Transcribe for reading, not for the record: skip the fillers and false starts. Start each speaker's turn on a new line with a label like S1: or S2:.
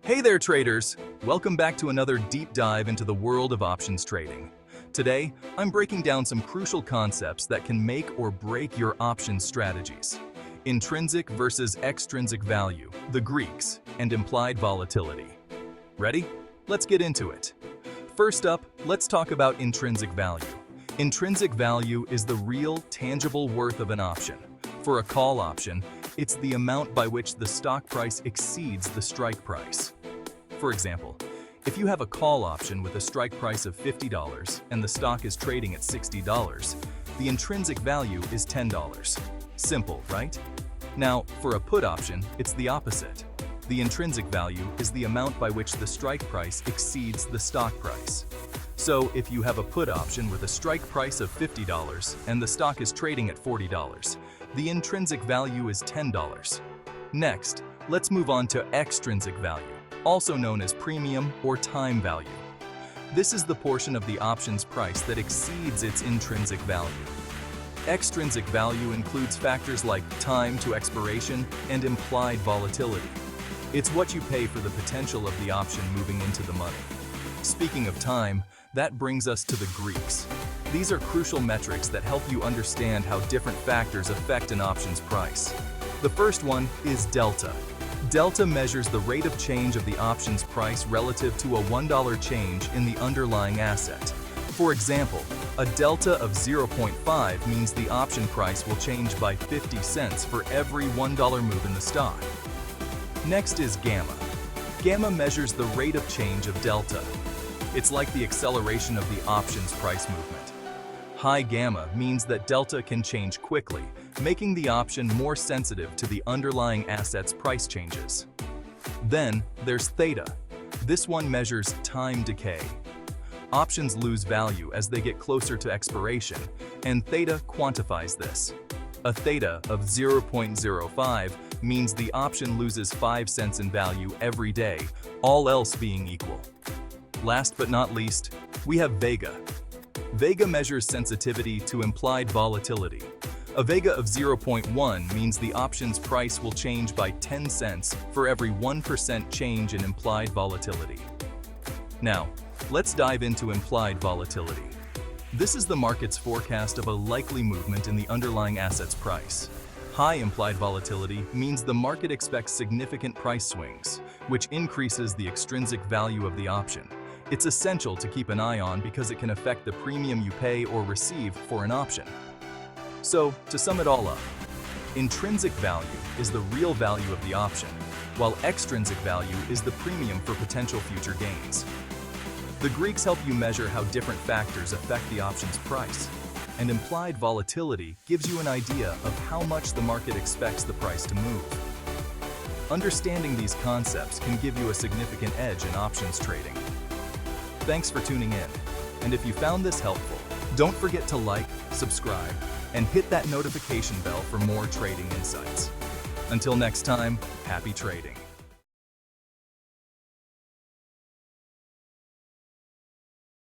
S1: Hey there, traders! Welcome back to another deep dive into the world of options trading. Today, I'm breaking down some crucial concepts that can make or break your options strategies. Intrinsic versus extrinsic value, the Greeks, and implied volatility. Ready? Let's get into it. First up, let's talk about intrinsic value. Intrinsic value is the real, tangible worth of an option. For a call option, it's the amount by which the stock price exceeds the strike price. For example, if you have a call option with a strike price of $50 and the stock is trading at $60, the intrinsic value is $10. Simple, right? Now, for a put option, it's the opposite. The intrinsic value is the amount by which the strike price exceeds the stock price. So, if you have a put option with a strike price of $50 and the stock is trading at $40, the intrinsic value is $10. Next, let's move on to extrinsic value, also known as premium or time value. This is the portion of the option's price that exceeds its intrinsic value. Extrinsic value includes factors like time to expiration and implied volatility. It's what you pay for the potential of the option moving into the money. Speaking of time, that brings us to the Greeks. These are crucial metrics that help you understand how different factors affect an option's price. The first one is delta. Delta measures the rate of change of the option's price relative to a $1 change in the underlying asset. For example, a delta of 0.5 means the option price will change by 50 cents for every $1 move in the stock. Next is gamma. Gamma measures the rate of change of delta. It's like the acceleration of the option's price movement. High gamma means that delta can change quickly, making the option more sensitive to the underlying asset's price changes. Then there's theta. This one measures time decay. Options lose value as they get closer to expiration, and theta quantifies this. A theta of 0.05 means the option loses 5 cents in value every day, all else being equal. Last but not least, we have vega. Vega measures sensitivity to implied volatility. A vega of 0.1 means the option's price will change by 10 cents for every 1% change in implied volatility. Now, let's dive into implied volatility. This is the market's forecast of a likely movement in the underlying asset's price. High implied volatility means the market expects significant price swings, which increases the extrinsic value of the option. It's essential to keep an eye on because it can affect the premium you pay or receive for an option. So, to sum it all up, intrinsic value is the real value of the option, while extrinsic value is the premium for potential future gains. The Greeks help you measure how different factors affect the option's price, and implied volatility gives you an idea of how much the market expects the price to move. Understanding these concepts can give you a significant edge in options trading. Thanks for tuning in, and if you found this helpful, don't forget to like, subscribe, and hit that notification bell for more trading insights. Until next time, happy trading.